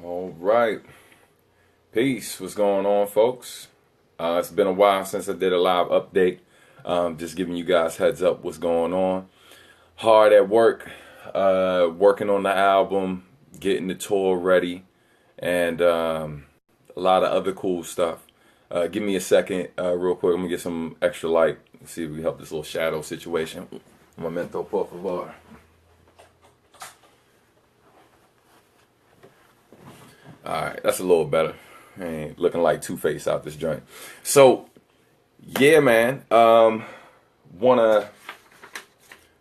All right. Peace. What's going on, folks? It's been a while since I did a live update. Just giving you guys heads up what's going on. Hard at work, working on the album, getting the tour ready, and a lot of other cool stuff. Give me a second, real quick. I'm gonna get some extra light. See if we help this little shadow situation. Momento, por favor. All right, that's a little better. Ain't looking like Two-Face out this joint. So, yeah, man. Wanna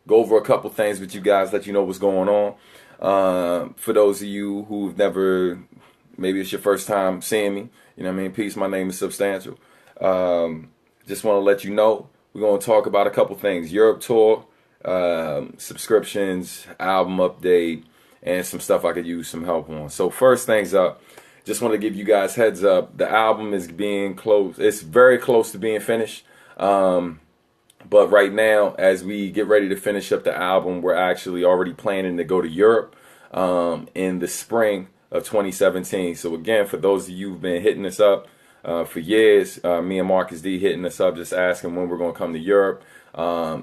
go over a couple things with you guys, let you know what's going on. For those of you who've never, maybe it's your first time seeing me, you know what I mean? Peace, my name is Substantial. Just want to let you know, we're going to talk about a couple things. Europe tour, subscriptions, album update, and some stuff I could use some help on. So first things up, just want to give you guys heads up. The album is being close. It's very close to being finished. But right now, as we get ready to finish up the album, we're actually already planning to go to Europe in the spring of 2017. So again, for those of you who've been hitting us up for years, me and Marcus D hitting us up, just asking when we're going to come to Europe.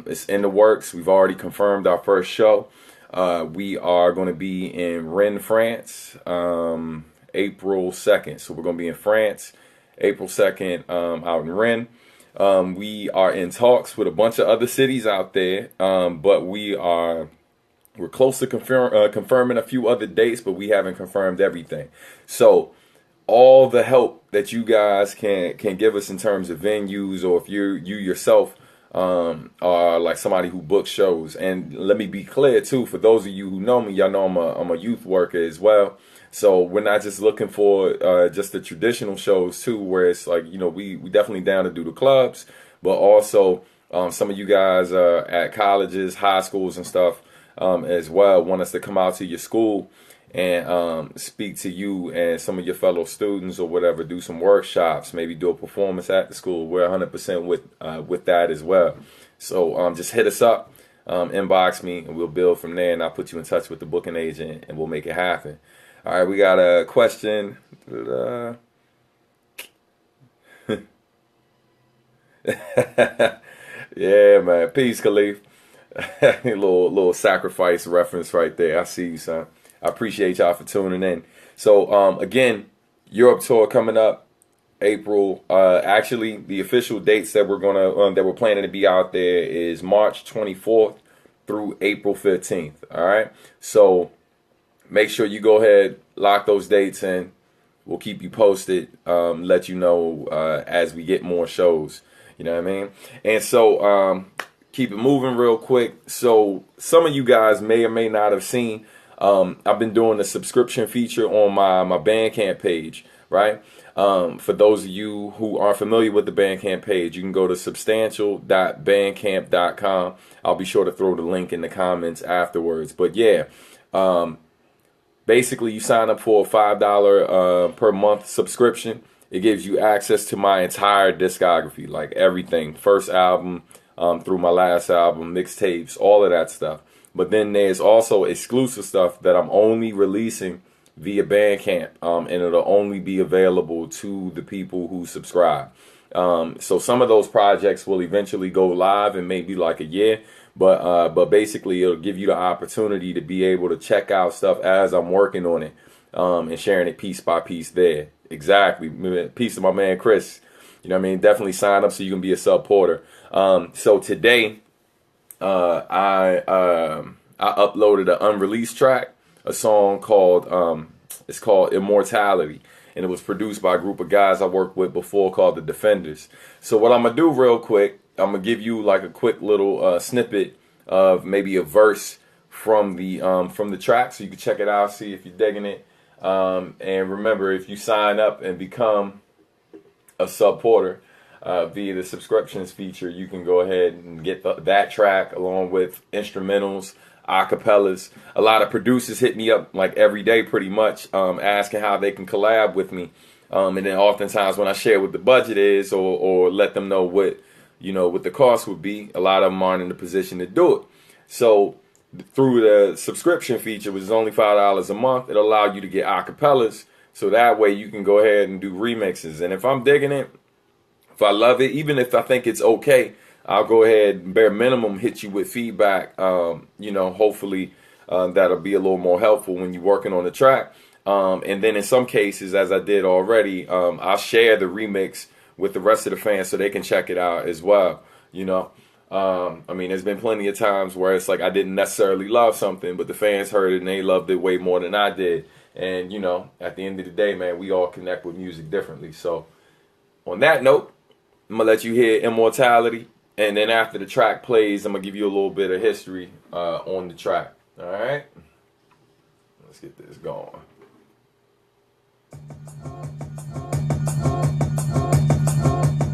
It's in the works. We've already confirmed our first show. We are going to be in Rennes, France, April 2nd. So we're going to be in France, April 2nd, out in Rennes. We are in talks with a bunch of other cities out there, but we're close to confirming a few other dates, but we haven't confirmed everything. So all the help that you guys can give us in terms of venues, or if you yourself are like somebody who books shows. And let me be clear too, for those of you who know me, y'all know I'm a youth worker as well. So we're not just looking for just the traditional shows too, where it's like, you know, we definitely down to do the clubs, but also some of you guys at colleges, high schools and stuff as well want us to come out to your school and speak to you and some of your fellow students or whatever, do some workshops, maybe do a performance at the school. We're 100% with that as well. So just hit us up, inbox me, and we'll build from there, and I'll put you in touch with the booking agent and we'll make it happen. All right, we got a question. Yeah, man. Peace, Khalif. little sacrifice reference right there. I see you, son. I appreciate y'all for tuning in. So, again, Europe tour coming up, April. Actually, the official dates that we're planning to be out there is March 24th through April 15th. All right, so make sure you go ahead, lock those dates in. We'll keep you posted, let you know as we get more shows. You know what I mean? And so keep it moving real quick. So some of you guys may or may not have seen, I've been doing a subscription feature on my Bandcamp page, right? For those of you who aren't familiar with the Bandcamp page, you can go to substantial.bandcamp.com. I'll be sure to throw the link in the comments afterwards. But yeah, basically, you sign up for a $5 per month subscription. It gives you access to my entire discography, like everything, first album through my last album, mixtapes, all of that stuff. But then there's also exclusive stuff that I'm only releasing via Bandcamp, and it'll only be available to the people who subscribe. So some of those projects will eventually go live in maybe like a year. But basically, it'll give you the opportunity to be able to check out stuff as I'm working on it, and sharing it piece by piece there. Exactly. Peace to my man, Chris. You know what I mean? Definitely sign up so you can be a supporter. So today, I uploaded an unreleased track, a song called, it's called Immortality. And it was produced by a group of guys I worked with before called the Defenders. So what I'm going to do real quick, I'm going to give you like a quick little snippet of maybe a verse from the track, so you can check it out, see if you're digging it. And remember, if you sign up and become a supporter via the subscriptions feature, you can go ahead and get that track along with instrumentals, acapellas. A lot of producers hit me up like every day pretty much, asking how they can collab with me. And then oftentimes when I share what the budget is, or let them know what the cost would be, a lot of them aren't in the position to do it. So through the subscription feature, which is only $5 a month, it'll allow you to get acapellas. So that way you can go ahead and do remixes. And if I'm digging it, if I love it, even if I think it's okay, I'll go ahead and bare minimum hit you with feedback. Hopefully that'll be a little more helpful when you're working on the track. And then in some cases, as I did already, I'll share the remix with the rest of the fans so they can check it out as well. There's been plenty of times where it's like I didn't necessarily love something, but the fans heard it and they loved it way more than I did. And, at the end of the day, man, we all connect with music differently. So on that note, I'm going to let you hear Immortality. And then after the track plays, I'm going to give you a little bit of history on the track. All right? Let's get this going.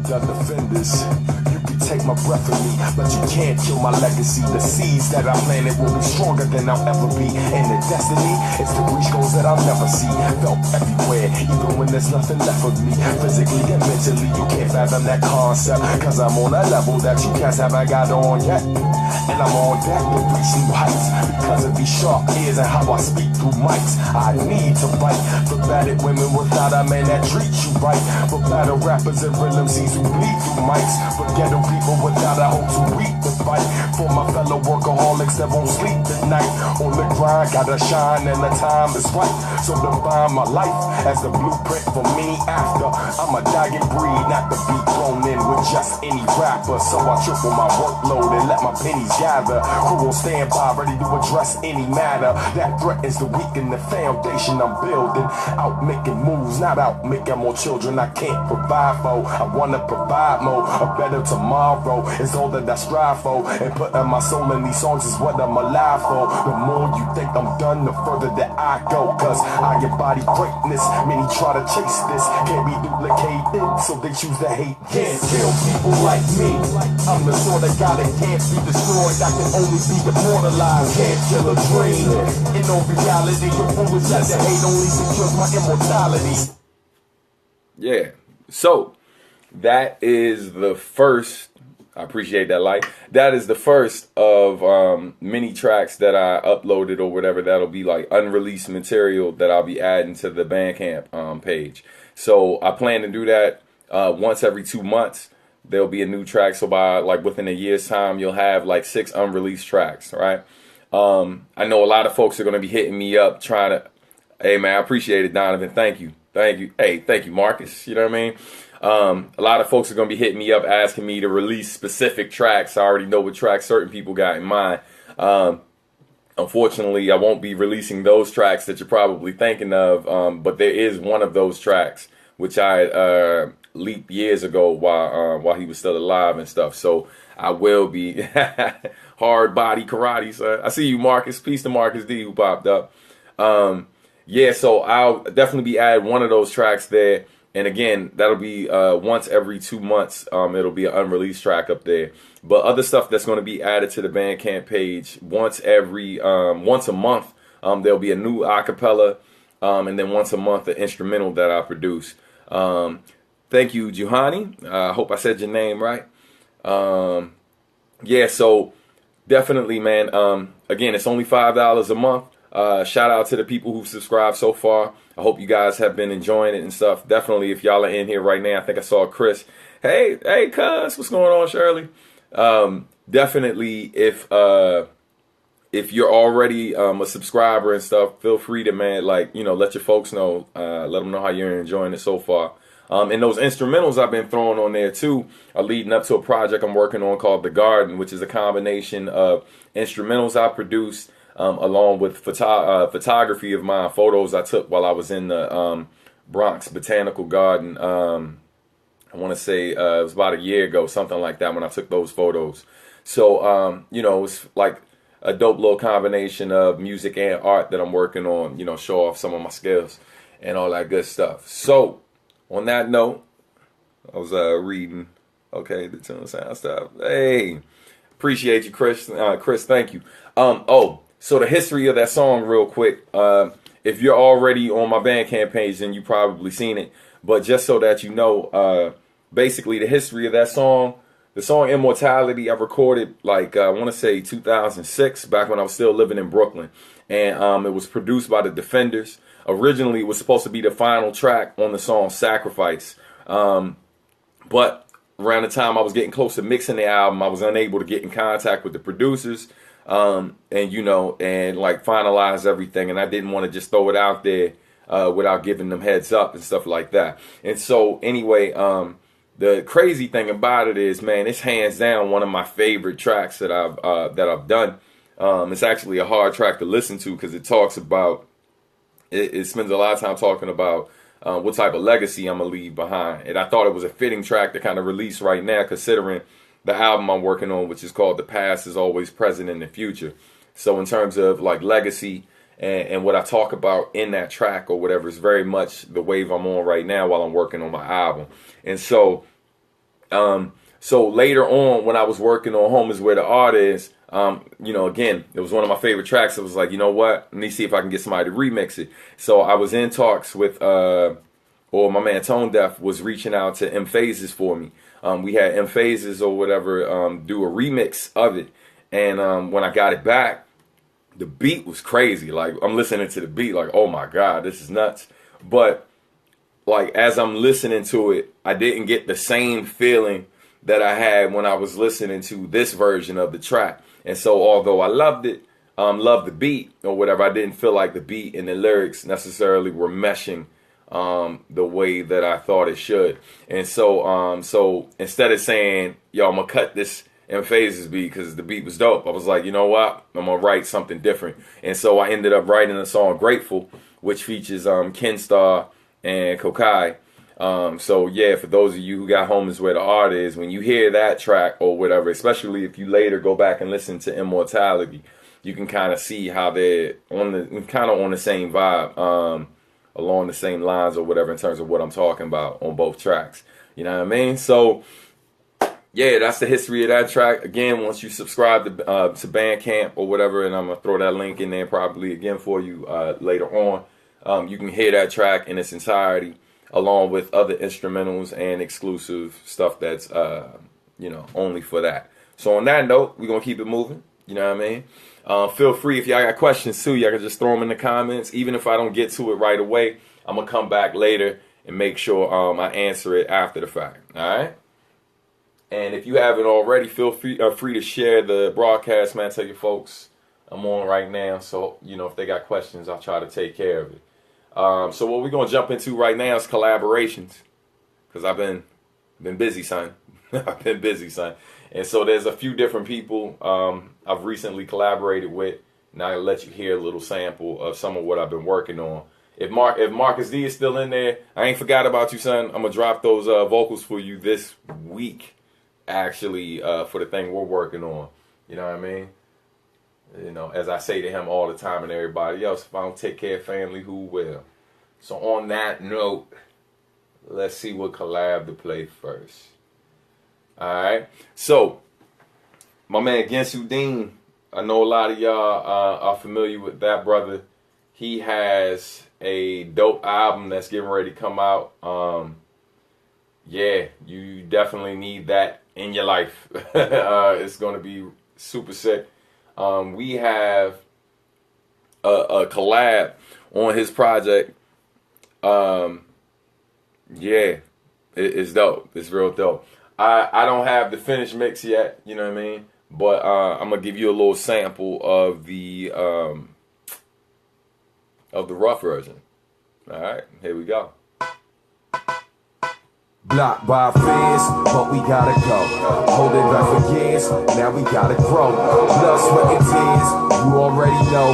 The defenders, you can take my breath from me, but you can't kill my legacy. The seeds that I planted will be stronger than I'll ever be. And the destiny is to reach goals that I'll never see. Felt everywhere, even when there's nothing left of me. Physically and mentally, you can't fathom that concept, cause I'm on a level that you guys haven't got on yet. And I'm on deck to reach new heights because of these sharp ears and how I speak through mics. I need to fight for battered women without a man that treats you right. For battle rappers and real MCs who bleed through mics. For ghetto people without a hope to reap the fight. For my fellow workaholics that won't sleep at night. On the grind, gotta shine and the time is right. So define my life as the blueprint for me after. I'm a dying breed, not to be thrown in with just any rapper. So I triple my workload and let my pennies gather. Who will stand by, ready to address any matter that threatens to weaken the foundation I'm building. Out making moves, not out making more children I can't provide for. I wanna provide more, a better tomorrow is all that I strive for. And putting my soul in these songs is what I'm alive for. The more you think I'm done, the further that I go. Cause I embody greatness, many try to chase this. Can't be duplicated, so they choose to hate. Can't kill people like me. I'm the sort of guy that can't be destroyed. I can only be immortalized. Can't kill a dream. In all reality, the foolish that the hate only secures my immortality. Yeah. So that is the first. I appreciate that like. That is the first of many tracks that I uploaded or whatever. That'll be like unreleased material that I'll be adding to the Bandcamp page. So I plan to do that once every 2 months. There'll be a new track. So by like within a year's time, you'll have like 6 unreleased tracks, right? I know a lot of folks are going to be hitting me up trying to, hey man, I appreciate it, Donovan. Thank you. Hey, thank you, Marcus. You know what I mean? A lot of folks are going to be hitting me up asking me to release specific tracks. I already know what tracks certain people got in mind. Unfortunately, I won't be releasing those tracks that you're probably thinking of. But there is one of those tracks which I leaked years ago while he was still alive and stuff. So I will be hard body karate. So I see you, Marcus. Peace to Marcus D who popped up. So I'll definitely be adding one of those tracks there. And again, that'll be once every 2 months. It'll be an unreleased track up there. But other stuff that's going to be added to the Bandcamp page once a month. There'll be a new acapella, and then once a month an instrumental that I produce. Thank you, Juhani. I hope I said your name right. So definitely, man. Again, it's only $5 a month. Shout out to the people who subscribed so far. I hope you guys have been enjoying it and stuff. Definitely, if y'all are in here right now, I think I saw Chris. Hey, cuz, what's going on, Shirley? Definitely, if you're already a subscriber and stuff, feel free to, man, let your folks know. Let them know how you're enjoying it so far. And those instrumentals I've been throwing on there too are leading up to a project I'm working on called The Garden, which is a combination of instrumentals I produced along with photography of my photos I took while I was in the Bronx Botanical Garden. I want to say it was about a year ago, something like that, when I took those photos. So, it's like a dope little combination of music and art that I'm working on, show off some of my skills and all that good stuff. So, on that note, I was reading, okay, the tune sound stuff. Hey, appreciate you, Chris. Chris, thank you. So the history of that song real quick. If you're already on my Bandcamp page, then you probably seen it. But just so that you know, basically the history of that song the song Immortality, I recorded like, I want to say 2006, back when I was still living in Brooklyn. And it was produced by the Defenders. Originally, it was supposed to be the final track on the song Sacrifice. But around the time I was getting close to mixing the album, I was unable to get in contact with the producers, and like finalize everything. And I didn't want to just throw it out there without giving them heads up and stuff like that. And so anyway, the crazy thing about it is, man, it's hands down one of my favorite tracks that I've done. It's actually a hard track to listen to because it talks about, it spends a lot of time talking about what type of legacy I'm going to leave behind. And I thought it was a fitting track to kind of release right now, considering the album I'm working on, which is called The Past is Always Present in the Future. So in terms of like legacy and what I talk about in that track or whatever is very much the wave I'm on right now while I'm working on my album. And so, so later on when I was working on Home Is Where the Art Is, again, it was one of my favorite tracks. It was like, you know what? Let me see if I can get somebody to remix it. So I was in talks with, or my man Tone Deaf was reaching out to M Phases for me. We had M Phases or whatever do a remix of it. And when I got it back, the beat was crazy. Like, I'm listening to the beat like, oh my God, this is nuts. But like, as I'm listening to it, I didn't get the same feeling that I had when I was listening to this version of the track. And so although I loved it, loved the beat or whatever, I didn't feel like the beat and the lyrics necessarily were meshing the way that I thought it should. And so so instead of saying, yo, I'm gonna cut this M Phases beat because the beat was dope, I was like, you know what, I'm gonna write something different. And so I ended up writing the song Grateful, which features Ken Starr and Kokai. So yeah, for those of you who got Home Is Where the Art Is, when you hear that track or whatever, especially if you later go back and listen to Immortality, you can kind of see how they're on the same vibe, along the same lines or whatever in terms of what I'm talking about on both tracks. You know what I mean? So yeah, that's the history of that track. Again, once you subscribe to Bandcamp or whatever, and I'm gonna throw that link in there probably again for you later on, you can hear that track in its entirety, along with other instrumentals and exclusive stuff that's, only for that. So on that note, we're going to keep it moving. You know what I mean? Feel free, if y'all got questions too, y'all can just throw them in the comments. Even if I don't get to it right away, I'm going to come back later and make sure I answer it after the fact. All right? And if you haven't already, feel free to share the broadcast, man. Tell your folks I'm on right now. So, if they got questions, I'll try to take care of it. So what we're going to jump into right now is collaborations, because I've been busy, son. I've been busy, son. And so there's a few different people I've recently collaborated with, and I'll let you hear a little sample of some of what I've been working on. If Marcus D is still in there, I ain't forgot about you, son. I'm going to drop those vocals for you this week, actually, for the thing we're working on. You know what I mean? As I say to him all the time and everybody else, if I don't take care of family, who will? So on that note, let's see what collab to play first. All right. So my man Gensu Dean, I know a lot of y'all are familiar with that brother. He has a dope album that's getting ready to come out. Yeah, you definitely need that in your life. It's going to be super sick. We have a collab on his project. Yeah, it's dope. It's real dope. I don't have the finished mix yet, you know what I mean? But I'm gonna give you a little sample of the rough version. All right, here we go. Blocked by fears, but we gotta go. Holding back for years, now we gotta grow. Blood, sweat, and tears, you already know.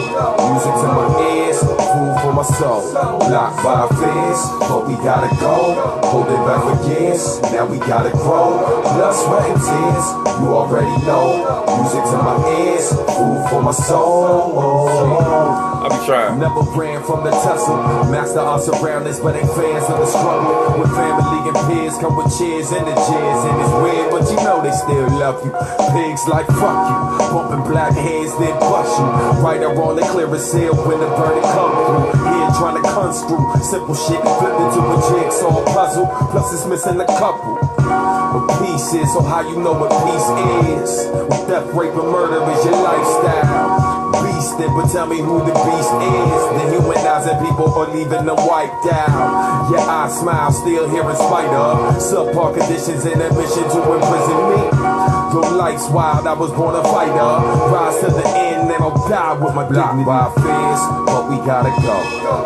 Music to my ears, food for my soul. Blocked by fears, but we gotta go. Holding back for years, now we gotta grow. Blood, sweat, and tears, you already know. Music to my ears, food for my soul. I'll be trying. Never ran from the tussle. Master our surroundings, but ain't fans of the struggle. With family and peers come with cheers and the jeers. And it's weird, but you know they still love you. Pigs like fuck you. Bumping black heads, then bust you. Right or wrong, the clearest hill when the burning come through. Here trying to unscrew. Simple shit flipped into a jigsaw puzzle. Plus it's missing a couple. But peace is, so how you know what peace is? With death, rape, and murder is your lifestyle. Beast it, but tell me who the beast is. The humanizing people are leaving them wiped out. Yeah, I smile, still here in spite of subpar conditions and a mission to imprison me. Though life's wild, I was born a fighter. Rise to the end, and I'll die with my dignity. By fears, but we gotta go.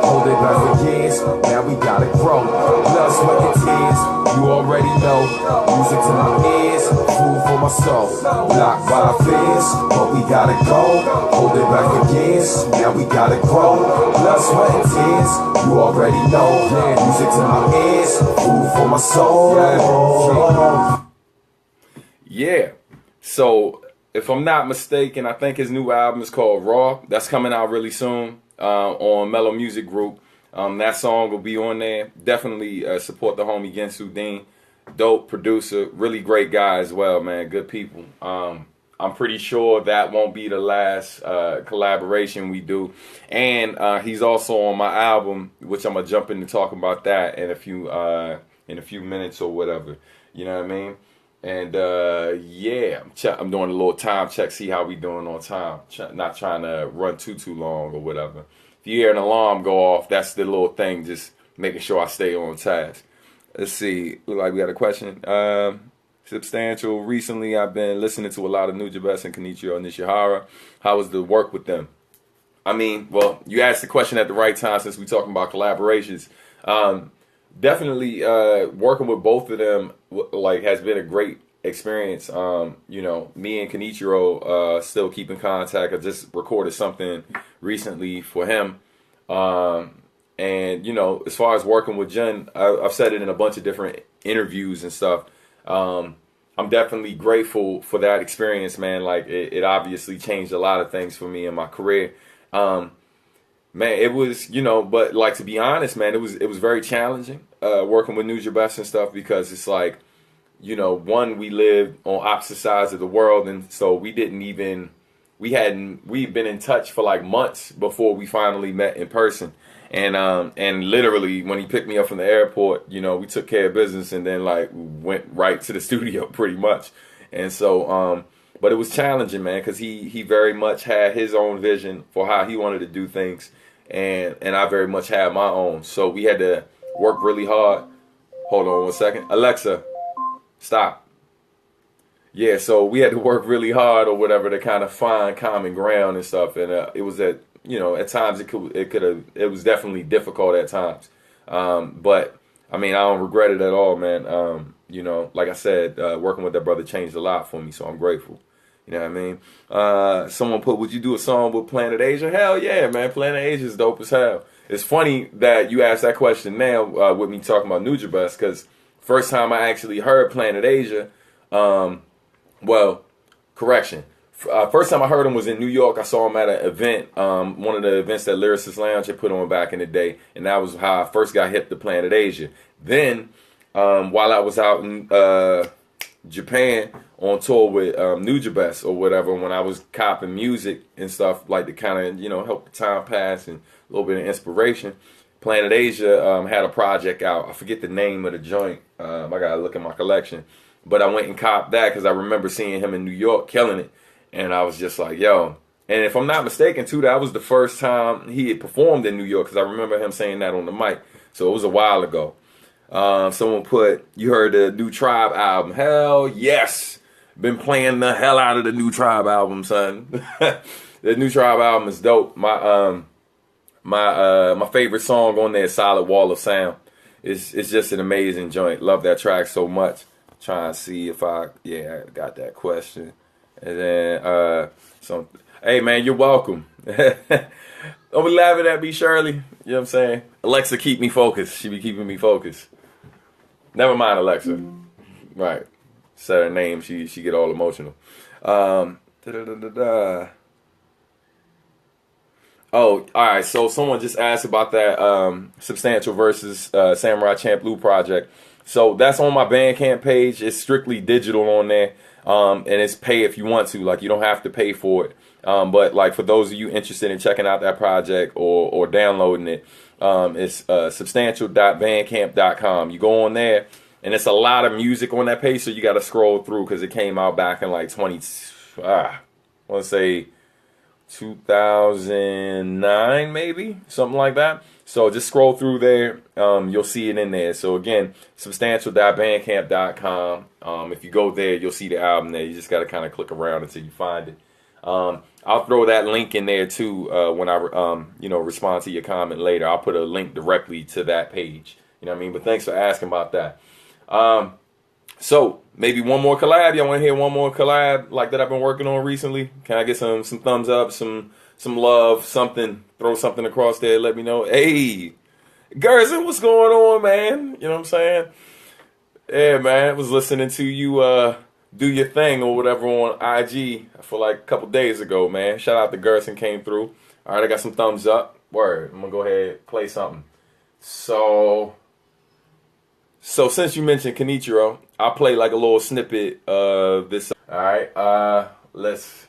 Hold it back for years, now we gotta grow. Blood, sweat, and tears, you already know. Music to my ears, food for my soul. Blocked by fears, but we gotta go. Hold it back for years, now we gotta grow. Blood, sweat, and tears, you already know. Yeah, music to my ears, food for my soul. Yeah. So if I'm not mistaken, I think his new album is called Raw. That's coming out really soon on Mellow Music Group. That song will be on there. Definitely support the homie Gensu Dean. Dope producer, really great guy as well, man. Good people. I'm pretty sure that won't be the last collaboration we do. And he's also on my album, which I'm gonna jump into talking about that in a few minutes or whatever. You know what I mean? And yeah, I'm doing a little time check, see how we doing on time. Not trying to run too long or whatever. If you hear an alarm go off, that's the little thing, just making sure I stay on task. Let's see, look like we got a question. Substantial, recently I've been listening to a lot of Nujabes and Kenichiro Nishihara. How was the work with them? I mean, well, you asked the question at the right time since we're talking about collaborations. Definitely working with both of them has been a great experience. You know, me and Kenichiro still keep in contact. I just recorded something recently for him. And, you know, as far as working with Jun, I've said it in a bunch of different interviews and stuff. I'm definitely grateful for that experience, man. Like, it obviously changed a lot of things for me in my career. Man, it was, you know, but like, to be honest, man, it was very challenging working with Nujabes and stuff, because it's like, you know, one, we lived on opposite sides of the world, and so we'd been in touch for like months before we finally met in person. And literally when he picked me up from the airport, you know, we took care of business and then like went right to the studio pretty much. And so, but it was challenging, man, because he very much had his own vision for how he wanted to do things. And I very much had my own. So we had to work really hard. Hold on one second. Alexa, stop. Yeah, so we had to work really hard or whatever to kind of find common ground and stuff. And it was at times it was definitely difficult at times. But I mean, I don't regret it at all, man. You know, like I said, working with that brother changed a lot for me, so I'm grateful. You know what I mean? Someone put, would you do a song with Planet Asia? Hell yeah, man. Planet Asia is dope as hell. It's funny that you asked that question now with me talking about Nujabes, because first time I actually heard Planet Asia, first time I heard him was in New York. I saw him at an event, one of the events that Lyricist Lounge had put on back in the day, and that was how I first got hip to Planet Asia. Then, while I was out in Japan on tour with Nujabes or whatever, when I was copping music and stuff, like to kind of, you know, help the time pass and a little bit of inspiration, Planet Asia had a project out. I forget the name of the joint. I gotta look at my collection. But I went and copped that because I remember seeing him in New York killing it. And I was just like, yo. And if I'm not mistaken, too, that was the first time he had performed in New York, because I remember him saying that on the mic. So it was a while ago. Someone put, you heard the New Tribe album. Hell yes. Been playing the hell out of the New Tribe album, son. The New Tribe album is dope. My favorite song on there is Solid Wall of Sound. It's just an amazing joint. Love that track so much. Trying to see if I got that question. And then hey man, you're welcome. Don't be laughing at me, Shirley. You know what I'm saying? Alexa, keep me focused. She be keeping me focused. Never mind, Alexa. Right. Said her name, she get all emotional. Oh, all right. So someone just asked about that Substantial versus Samurai Champloo project. So that's on my Bandcamp page. It's strictly digital on there. And it's pay if you want to. Like, you don't have to pay for it. But like, for those of you interested in checking out that project or downloading it, it's substantial.bandcamp.com. You go on there and it's a lot of music on that page, so you got to scroll through because it came out back in like I want to say 2009, maybe something like that. So just scroll through there. You'll see it in there. So again, substantial.bandcamp.com. If you go there, you'll see the album there. You just got to kind of click around until you find it. I'll throw that link in there too when I respond to your comment later. I'll put a link directly to that page. You know what I mean? But thanks for asking about that. So maybe one more collab. Y'all want to hear one more collab like that I've been working on recently? Can I get some thumbs up, some love, something? Throw something across there. Let me know. Hey, Gerson, what's going on, man? You know what I'm saying? Yeah, man. I was listening to you do your thing or whatever on IG for like a couple days ago, man. Shout out to Gerson, came through. All right, I got some thumbs up. Word. I'm gonna go ahead and play something. So since you mentioned Kenichiro, I'll play like a little snippet of this. All right, let's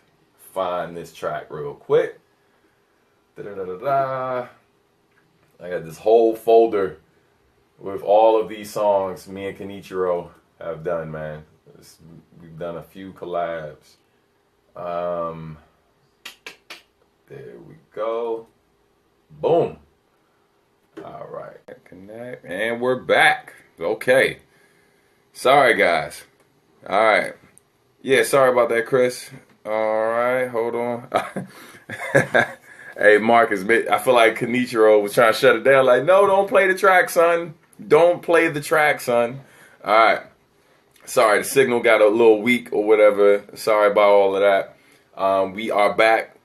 find this track real quick. Da-da-da-da-da. I got this whole folder with all of these songs me and Kenichiro have done, man. We've done a few collabs. There we go. Boom. All right, connect, and we're back. Okay. Sorry, guys. All right. Yeah, sorry about that, Chris. All right, hold on. Hey, Marcus, I feel like Kenichiro was trying to shut it down. Like, no, don't play the track, son. Don't play the track, son. All right. Sorry, the signal got a little weak or whatever. Sorry about all of that. We are back.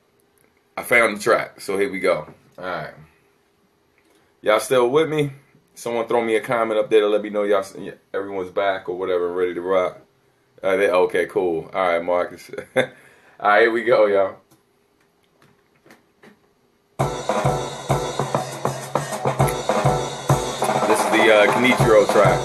I found the track, so here we go. All right. Y'all still with me? Someone throw me a comment up there to let me know everyone's back or whatever, ready to rock. Okay, cool. All right, Marcus. All right, here we go, y'all. This is the Kenichiro track.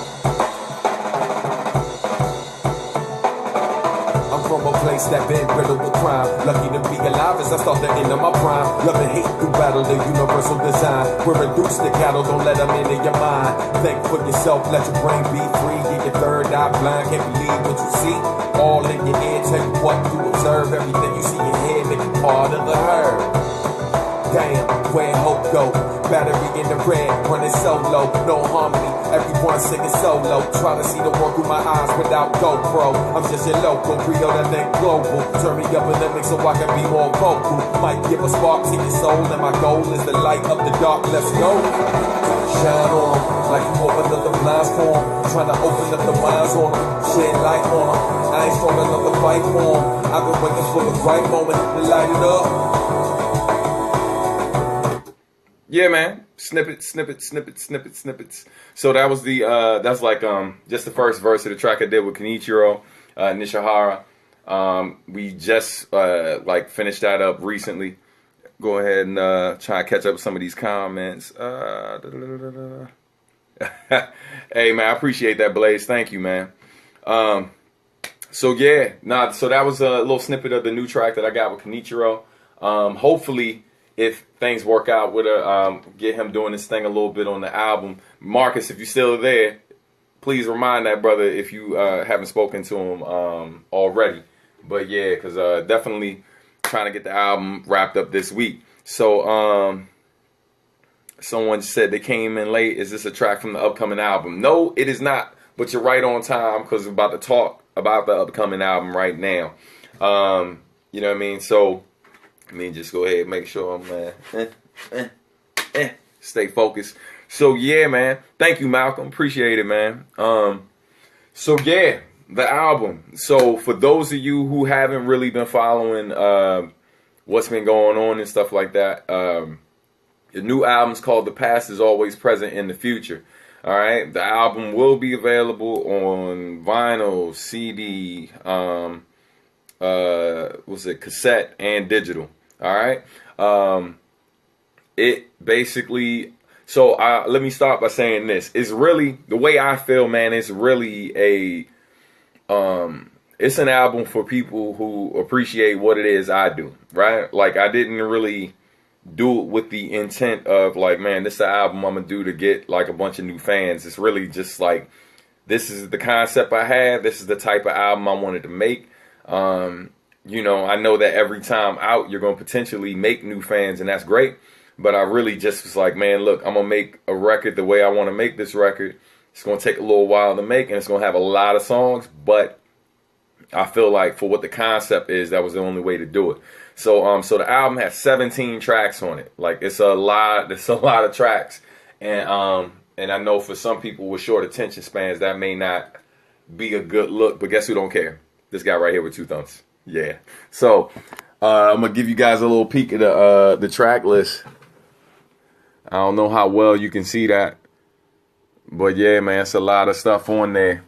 From a place that been riddled with crime. Lucky to be alive as I start the end of my prime. Love and hate through battle, the universal design. We're reduced to cattle, don't let them into your mind. Think for yourself, let your brain be free. Get your third eye blind, can't believe what you see. All in your ear, tell you what to observe. Everything you see in your head, make you part of the herd. Damn, where hope go? Battery in the red, running solo, no harmony. Everyone singing solo. Trying to see the world through my eyes without GoPro. I'm just your local, Rio that think global. Turn me up in the mix so I can be more vocal. Might give a spark to your soul, and my goal is the light up the dark. Let's go. Shine on them, like you opened up the blinds for them. Trying to open up the minds on them, shed light on them. I ain't strong enough to fight for them. I've been waiting for the right moment to light it up. Yeah, man. Snippets. So that was that's like just the first verse of the track I did with Kenichiro Nishihara. We just like finished that up recently. Go ahead and try and catch up with some of these comments. Hey, man, I appreciate that, Blaze. Thank you, man. So that was a little snippet of the new track that I got with Kenichiro. Hopefully, if things work out with get him doing this thing a little bit on the album. Marcus, if you're still there, please remind that brother if you haven't spoken to him already. But yeah, because definitely trying to get the album wrapped up this week. So someone said they came in late. Is this a track from the upcoming album? No, it is not. But you're right on time because we're about to talk about the upcoming album right now. You know what I mean? So, just go ahead and make sure I'm stay focused. So yeah, man. Thank you, Malcolm. Appreciate it, man. So yeah, the album. So for those of you who haven't really been following what's been going on and stuff like that, the new album's called The Past Is Always Present in the Future. All right. The album will be available on vinyl, CD, cassette and digital. All right. It basically, so let me start by saying this. It's really, the way I feel, man, it's really it's an album for people who appreciate what it is I do, right? Like, I didn't really do it with the intent of like, man, this is the album I'm gonna do to get like a bunch of new fans. It's really just like this is the concept I had. This is the type of album I wanted to make. You know, I know that every time out, you're going to potentially make new fans, and that's great. But I really just was like, man, look, I'm going to make a record the way I want to make this record. It's going to take a little while to make, and it's going to have a lot of songs. But I feel like for what the concept is, that was the only way to do it. So, so the album has 17 tracks on it. Like, it's a lot. It's a lot of tracks, and I know for some people with short attention spans, that may not be a good look. But guess who don't care? This guy right here with two thumbs. Yeah. So I'm gonna give you guys a little peek at the track list. I don't know how well you can see that, but yeah, man, it's a lot of stuff on there.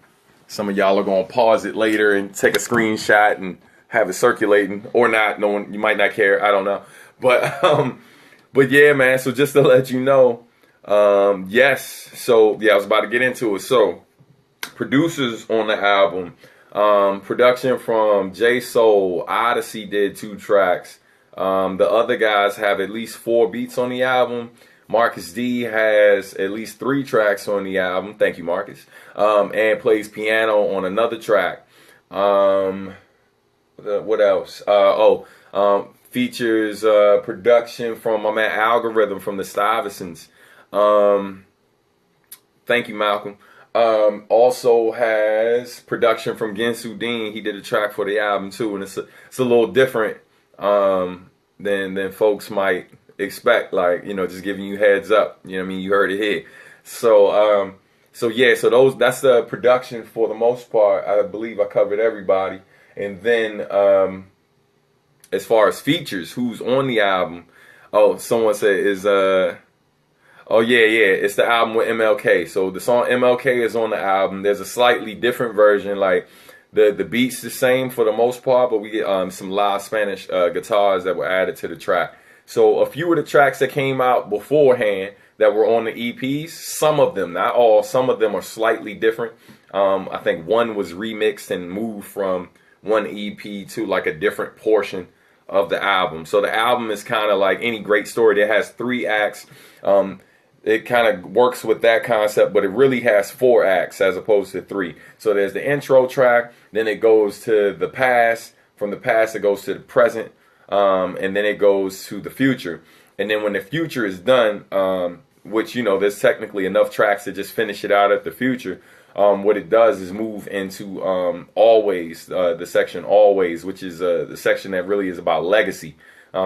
Some of y'all are gonna pause it later and take a screenshot and have it circulating, or not. No one, you might not care. I don't know, but yeah, man. So just to let you know, yes. So yeah, I was about to get into it. So producers on the album. Production from J Soul. Odyssey did 2 tracks. The other guys have at least 4 beats on the album. Marcus D has at least 3 tracks on the album. Thank you, Marcus. And plays piano on another track. What else? Features production from my man Algorithm from the Stuyvesants. Thank you, Malcolm. Also has production from Ginsu Dean. He did a track for the album too, and it's a little different than folks might expect. Like, you know, just giving you heads up. You know what I mean? You heard it here. So yeah, so that's the production for the most part. I believe I covered everybody. And then as far as features, who's on the album? Oh, someone said is oh yeah, it's the album with MLK. So the song MLK is on the album. There's a slightly different version. Like the beats the same for the most part, but we get some live Spanish guitars that were added to the track. So a few of the tracks that came out beforehand that were on the EPs, some of them, not all, some of them are slightly different. I think one was remixed and moved from one EP to like a different portion of the album. So the album is kind of like any great story that has 3 acts. It kind of works with that concept, but it really has 4 acts as opposed to 3. So there's the intro track, then it goes to the past. From the past, it goes to the present, and then it goes to the future. And then when the future is done, which, you know, there's technically enough tracks to just finish it out at the future. What it does is move into Always, the section Always, which is the section that really is about legacy.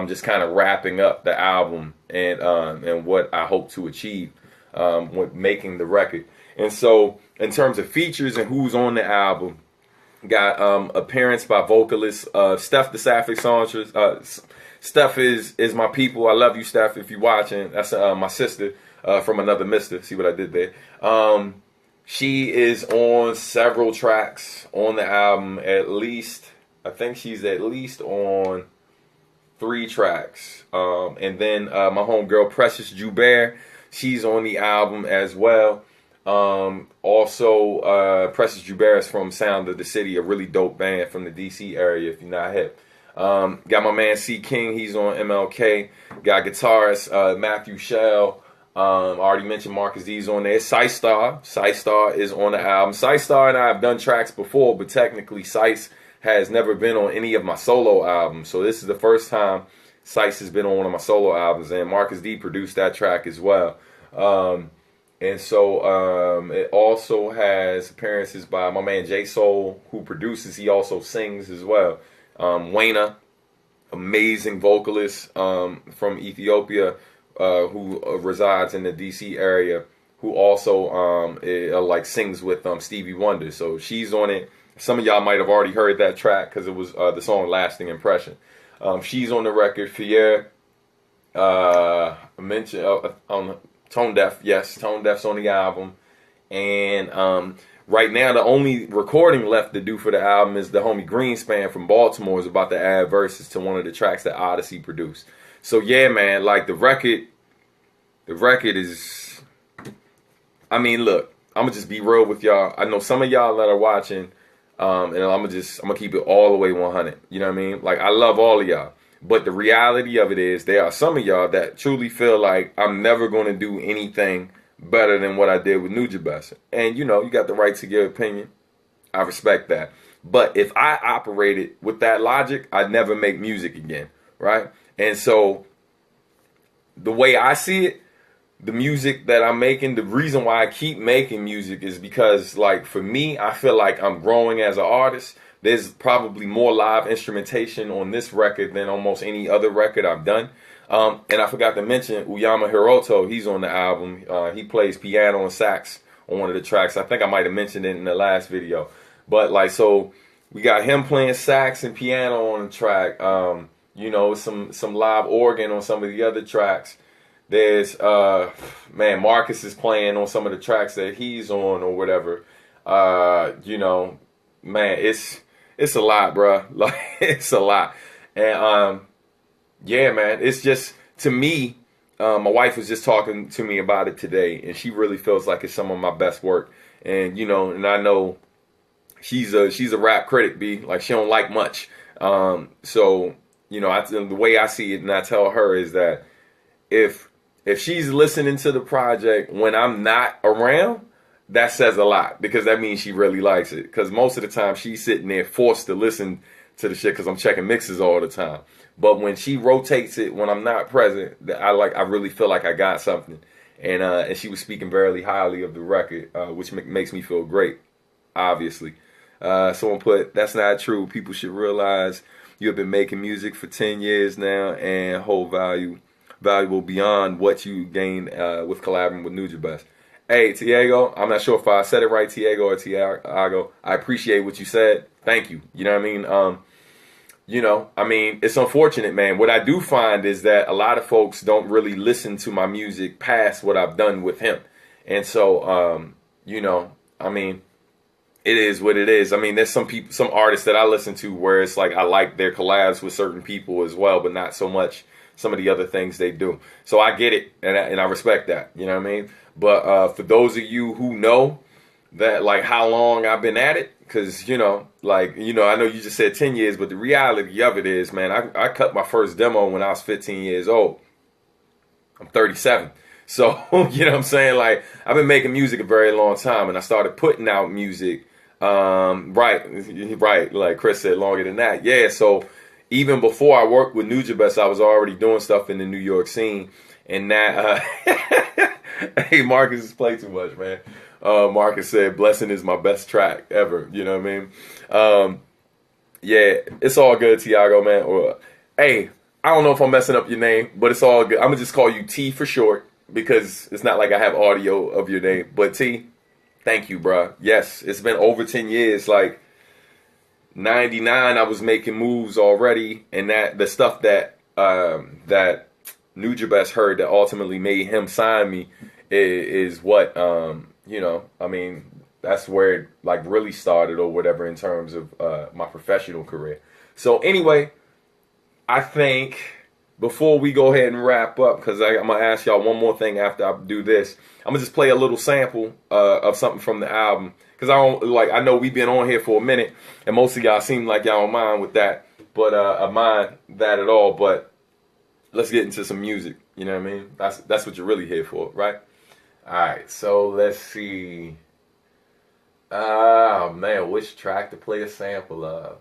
Just kind of wrapping up the album and what I hope to achieve with making the record. And so in terms of features and who's on the album, got appearance by vocalist Steph the Sapphic Songstress. Steph is my people. I love you, Steph, if you're watching. That's my sister from another mister. See what I did there? She is on several tracks on the album. At least, I think she's at least on 3 tracks. And then my homegirl Precious Joubert, she's on the album as well. Also, Precious Joubert is from Sound of the City, a really dope band from the DC area if you're not hip. Got my man C King, he's on MLK. Got guitarist Matthew Shell. I already mentioned Marcus D's on there. Sice Star is on the album. Sice Star and I have done tracks before, but technically Sice has never been on any of my solo albums. So this is the first time Sice has been on one of my solo albums, and Marcus D produced that track as well. And so it also has appearances by my man J Soul, who produces. He also sings as well. Wayna, amazing vocalist from Ethiopia, who resides in the DC area, who also like sings with Stevie Wonder. So she's on it. Some of y'all might have already heard that track because it was the song "Lasting Impression." She's on the record. Fier, I mentioned on Tone Deaf. Yes, Tone Deaf's on the album. And right now, the only recording left to do for the album is the homie Greenspan from Baltimore is about to add verses to one of the tracks that Odyssey produced. So yeah, man, like the record is, I mean, look, I'm gonna just be real with y'all. I know some of y'all that are watching, and I'm gonna keep it all the way 100. You know what I mean? Like, I love all of y'all, but the reality of it is there are some of y'all that truly feel like I'm never gonna do anything better than what I did with Nujabes. And you know, you got the right to your opinion. I respect that. But if I operated with that logic, I'd never make music again, right? And so the way I see it, the music that I'm making, the reason why I keep making music is because, like, for me, I feel like I'm growing as an artist. There's probably more live instrumentation on this record than almost any other record I've done. And I forgot to mention Uyama Hiroto. He's on the album. He plays piano and sax on one of the tracks. I think I might have mentioned it in the last video. But, like, so we got him playing sax and piano on the track. You know, some live organ on some of the other tracks. There's man, Marcus is playing on some of the tracks that he's on or whatever. You know, man, it's a lot, bro. Like, it's a lot. And yeah, man, it's just, to me, my wife was just talking to me about it today, and she really feels like it's some of my best work. And you know, and I know she's a rap critic, B. Like, she don't like much. So you know, the way I see it, and I tell her, is that if she's listening to the project when I'm not around, that says a lot, because that means she really likes it. Because most of the time she's sitting there forced to listen to the shit because I'm checking mixes all the time. But when she rotates it when I'm not present, I really feel like I got something. And she was speaking very highly of the record, which makes me feel great, obviously. Someone put, "That's not true. People should realize you have been making music for 10 years now and hold valuable beyond what you gained with collaborating with Nujabes." Hey, Tiago, I'm not sure if I said it right, Tiago or Tiago. I appreciate what you said. Thank you. You know what I mean? You know, I mean, it's unfortunate, man. What I do find is that a lot of folks don't really listen to my music past what I've done with him. And so, you know, I mean, it is what it is. I mean, there's some artists that I listen to where it's like I like their collabs with certain people as well, but not so much some of the other things they do. So I get it, and I respect that. You know what I mean? But for those of you who know that, like, how long I've been at it, because, you know, like, you know, I know you just said 10 years, but the reality of it is, man, I cut my first demo when I was 15 years old. I'm 37. So, you know what I'm saying? Like, I've been making music a very long time, and I started putting out music, right, like Chris said, longer than that. Yeah, so even before I worked with Nujabes, I was already doing stuff in the New York scene. And that, hey, Marcus is playing too much, man. Marcus said, "Blessing is my best track ever." You know what I mean? Yeah, it's all good, Tiago, man. Or, hey, I don't know if I'm messing up your name, but it's all good. I'm going to just call you T for short, because it's not like I have audio of your name. But T, thank you, bro. Yes, it's been over 10 years. Like, 99, I was making moves already. And that the stuff that that Nujabes heard that ultimately made him sign me is what, you know, I mean, that's where it, like, really started or whatever in terms of my professional career. So anyway, I think before we go ahead and wrap up, because I'm going to ask y'all one more thing after I do this, I'm going to just play a little sample of something from the album. Because I know we've been on here for a minute, and most of y'all seem like y'all don't mind with that, but I mind that at all. But let's get into some music. You know what I mean? That's what you're really here for, right? All right, so let's see. Oh, man, which track to play a sample of?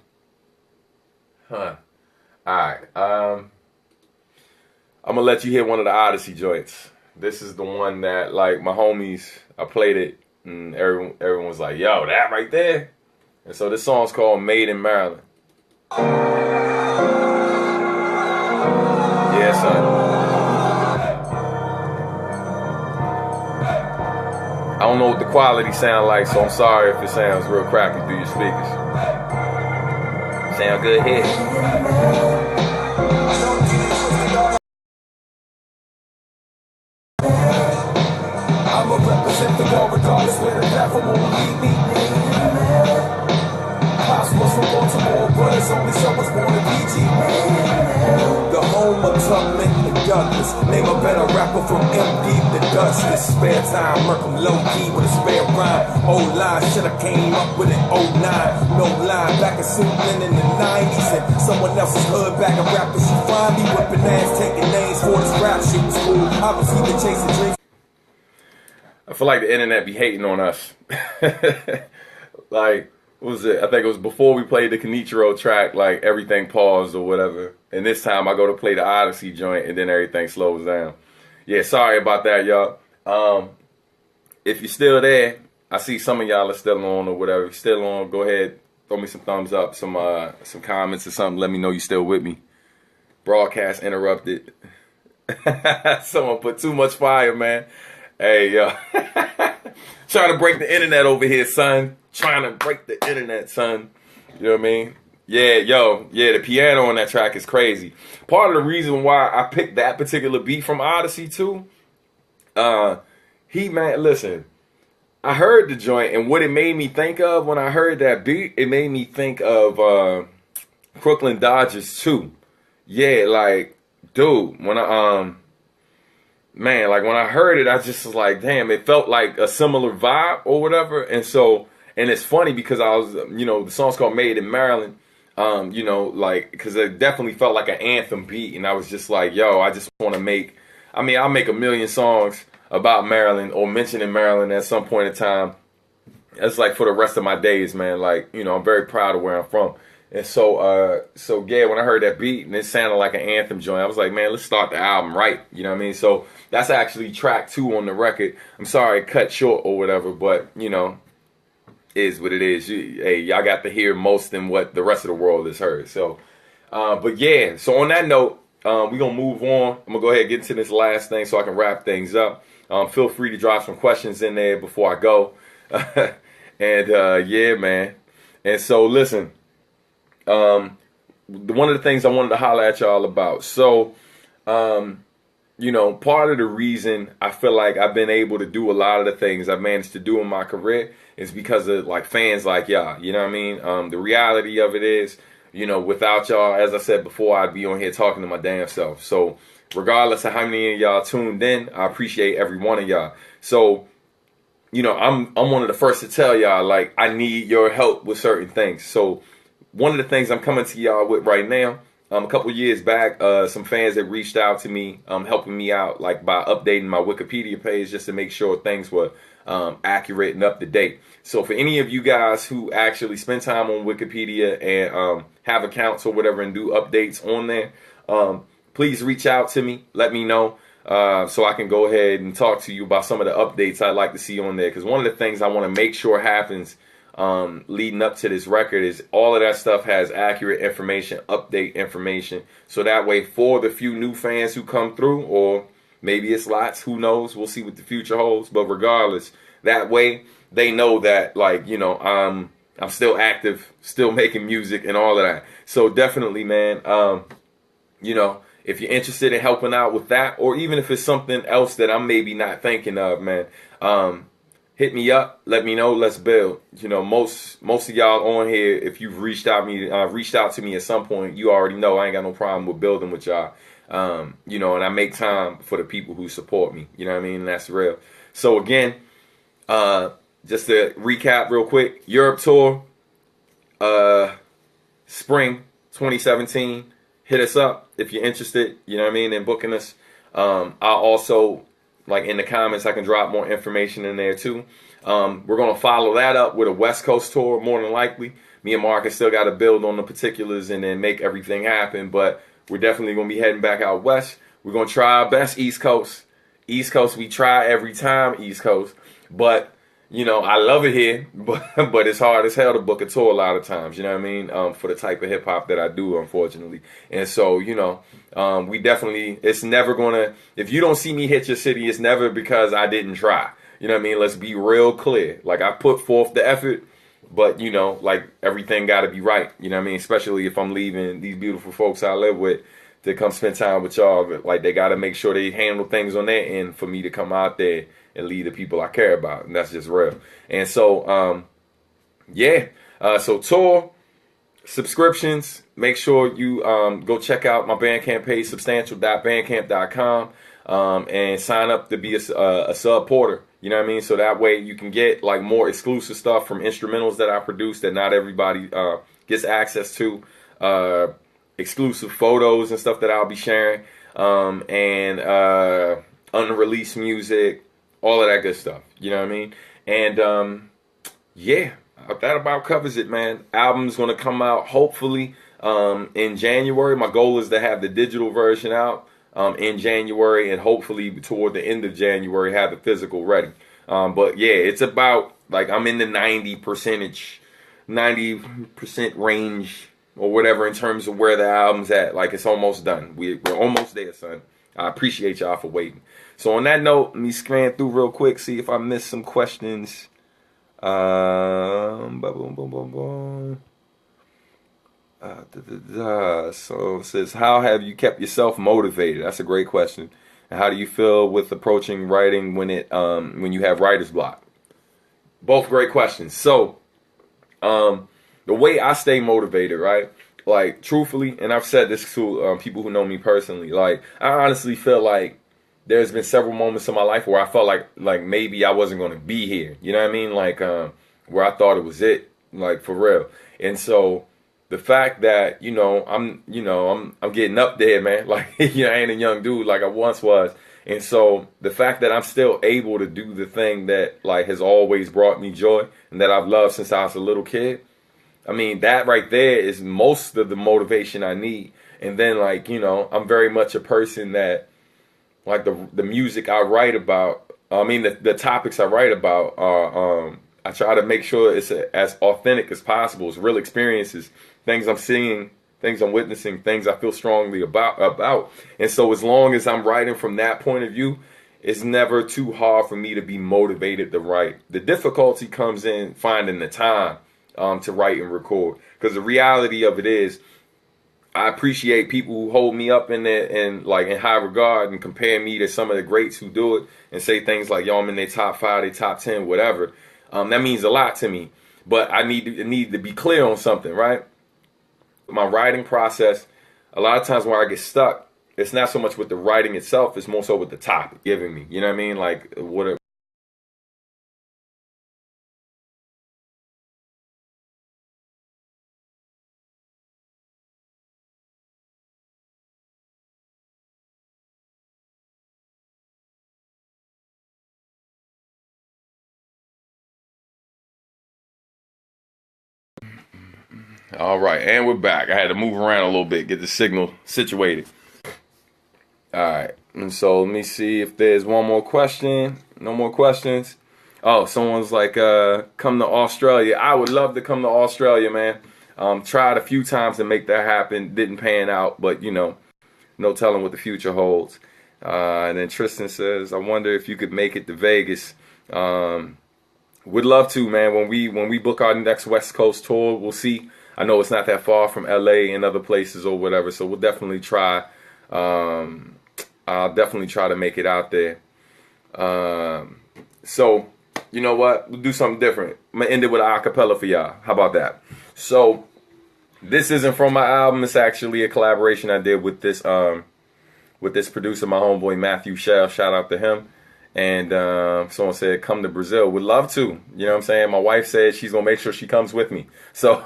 Huh. All right. I'm going to let you hear one of the Odyssey joints. This is the one that, like, my homies, I played it, and everyone was like, "Yo, that right there?" And so this song's called Made in Maryland. Yeah, son. I don't know what the quality sound like, so I'm sorry if it sounds real crappy through your speakers. Sound good here. I'ma represent the law regardless where the platform will lead me. Cosmos from Baltimore, but it's only someone's born in PG. The home of Tubman and Douglas. Name a better rapper from MD to Dustless. Spare time, Merkham low key with a spare rhyme. Old line, shoulda came up with an 09. No line, back in Suitland in the 90s. And someone else's hood bag of rappers you find me whipping ass, taking names for this rap shit was cool. Obviously, the chasing dreams. I feel like the internet be hating on us. Like, what was it? I think it was before we played the Kenichiro track, like everything paused or whatever. And this time I go to play the Odyssey joint and then everything slows down. Yeah, sorry about that, y'all. If you're still there, I see some of y'all are still on or whatever. If you're still on, go ahead, throw me some thumbs up, some comments or something. Let me know you're still with me. Broadcast interrupted. Someone put too much fire, man. Hey, yo. Trying to break the internet over here, son. Trying to break the internet, son. You know what I mean? Yeah, yo. Yeah, the piano on that track is crazy. Part of the reason why I picked that particular beat from Odyssey, too, listen, I heard the joint, and what it made me think of when I heard that beat, it made me think of Brooklyn Dodgers, too. Yeah, like, dude, when I like when I heard it, I just was like, damn, it felt like a similar vibe or whatever. And it's funny because I was, the song's called Made in Maryland, like, because it definitely felt like an anthem beat. And I was just like, yo, I just want to I'll make a million songs about Maryland or mentioning Maryland at some point in time. It's like for the rest of my days, man. Like, I'm very proud of where I'm from. And so yeah, when I heard that beat and it sounded like an anthem joint, I was like, man, let's start the album right. You know what I mean? So that's actually track 2 on the record. I'm sorry it cut short or whatever, but, is what it is. Hey, y'all got to hear most than what the rest of the world has heard. So, but yeah, so on that note, we're going to move on. I'm going to go ahead and get into this last thing so I can wrap things up. Feel free to drop some questions in there before I go. And yeah, man. And so listen. One of the things I wanted to holler at y'all about. So, part of the reason I feel like I've been able to do a lot of the things I've managed to do in my career is because of like fans like y'all. You know what I mean? The reality of it is, without y'all, as I said before, I'd be on here talking to my damn self. So regardless of how many of y'all tuned in, I appreciate every one of y'all. So, I'm one of the first to tell y'all, like, I need your help with certain things. So one of the things I'm coming to y'all with right now, a couple years back, some fans that reached out to me, helping me out, like by updating my Wikipedia page just to make sure things were accurate and up to date. So for any of you guys who actually spend time on Wikipedia and have accounts or whatever and do updates on there, please reach out to me. Let me know so I can go ahead and talk to you about some of the updates I'd like to see on there. Because one of the things I want to make sure happens leading up to this record is all of that stuff has accurate information, update information. So that way for the few new fans who come through, or maybe it's lots, who knows, we'll see what the future holds. But regardless, that way they know that, like, I'm still active, still making music and all of that. So definitely, man, if you're interested in helping out with that, or even if it's something else that I'm maybe not thinking of, man, hit me up. Let me know. Let's build. Most of y'all on here, if you've reached out to me at some point, you already know I ain't got no problem with building with y'all. And I make time for the people who support me. You know what I mean? And that's real. So again, just to recap real quick, Europe tour, spring 2017. Hit us up if you're interested. You know what I mean? In booking us. I'll also, like, in the comments, I can drop more information in there too. We're going to follow that up with a West Coast tour, more than likely. Me and Marcus still got to build on the particulars and then make everything happen. But we're definitely going to be heading back out west. We're going to try our best East Coast. East Coast, we try every time East Coast. But, I love it here. But it's hard as hell to book a tour a lot of times. You know what I mean? For the type of hip hop that I do, unfortunately. And so, we definitely, it's never going to, if you don't see me hit your city, it's never because I didn't try. You know what I mean? Let's be real clear. Like, I put forth the effort, but, like, everything got to be right. You know what I mean? Especially if I'm leaving these beautiful folks I live with to come spend time with y'all. Like, they got to make sure they handle things on their end for me to come out there and lead the people I care about. And that's just real. And so, yeah. So tour, subscriptions, make sure you go check out my Bandcamp page, substantial.bandcamp.com, and sign up to be a supporter. You know what I mean? So that way you can get, like, more exclusive stuff from instrumentals that I produce that not everybody gets access to, exclusive photos and stuff that I'll be sharing, and unreleased music, all of that good stuff. You know what I mean? And yeah, that about covers it, man. Album's gonna come out hopefully in January. My goal is to have the digital version out in January, and hopefully toward the end of January have the physical ready. But yeah, it's about like I'm in the 90% range or whatever in terms of where the album's at. Like it's almost done. We're almost there, son. I appreciate y'all for waiting. So on that note, let me scan through real quick, see if I missed some questions. Boom, boom, boom, boom, boom. So it says, how have you kept yourself motivated? That's a great question. And how do you feel with approaching writing when you have writer's block? Both great questions. So the way I stay motivated, right? Like truthfully, and I've said this to people who know me personally, like I honestly feel like there's been several moments in my life where I felt like maybe I wasn't going to be here. You know what I mean? Like where I thought it was it, like for real. And so the fact that I'm getting up there, man. Like I ain't a young dude like I once was. And so the fact that I'm still able to do the thing that like has always brought me joy and that I've loved since I was a little kid, I mean, that right there is most of the motivation I need. And then like, I'm very much a person that like the music I write about, the topics I write about are, I try to make sure it's as authentic as possible. It's real experiences, things I'm seeing, things I'm witnessing, things I feel strongly about. And so as long as I'm writing from that point of view, it's never too hard for me to be motivated to write. The difficulty comes in finding the time to write and record. Because the reality of it is, I appreciate people who hold me up in high regard and compare me to some of the greats who do it and say things like, yo, I'm in their top 5, their top 10, whatever. That means a lot to me. But I need to be clear on something, right? My writing process, a lot of times where I get stuck, it's not so much with the writing itself, it's more so with the topic giving me. You know what I mean? Like what All right, and we're back. I had to move around a little bit, get the signal situated. All right, and so let me see if there's one more question. No more questions. Oh, someone's like, come to Australia. I would love to come to Australia, man. Tried a few times to make that happen. Didn't pan out, but no telling what the future holds. And then Tristan says, I wonder if you could make it to Vegas. Would love to, man. When we book our next West Coast tour, we'll see. I know it's not that far from LA and other places or whatever, so we'll definitely try. I'll definitely try to make it out there. So, you know what? We'll do something different. I'm gonna end it with an acapella for y'all. How about that? So, this isn't from my album. It's actually a collaboration I did with this producer, my homeboy Matthew Shell. Shout out to him. And someone said, come to Brazil. Would love to. You know what I'm saying? My wife said she's going to make sure she comes with me. So,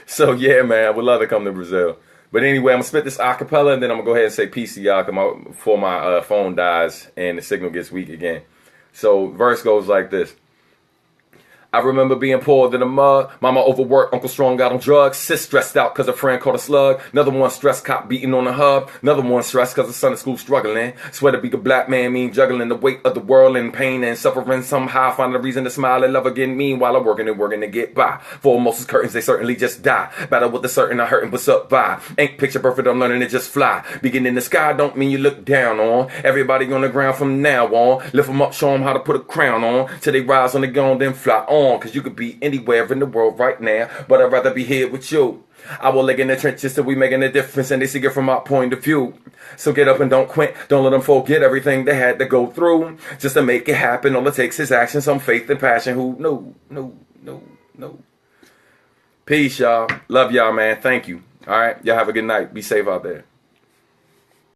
so yeah, man, I would love to come to Brazil. But anyway, I'm going to spit this acapella, and then I'm going to go ahead and say peace to y'all before my phone dies and the signal gets weak again. So, verse goes like this. I remember being poor than a mug. Mama overworked, Uncle Strong got on drugs. Sis stressed out cause a friend caught a slug. Another one stressed, cop beating on the hub. Another one stressed cause the son of school struggling. Swear to be a black man mean juggling the weight of the world and pain and suffering. Somehow find a reason to smile and love again. Meanwhile I'm working to get by. For most curtains they certainly just die. Battle with the certain I hurting what's up by. Ain't picture perfect, I'm learning to just fly. Begin in the sky don't mean you look down on. Everybody on the ground from now on. Lift them up, show them how to put a crown on. Till they rise on the ground then fly on. Cause you could be anywhere in the world right now, but I'd rather be here with you. I will leg in the trenches till we making a difference and they see it from our point of view. So get up and don't quit. Don't let them forget everything they had to go through just to make it happen. All it takes is action, some faith and passion. No. Peace, y'all. Love y'all, man. Thank you. All right. Y'all have a good night. Be safe out there.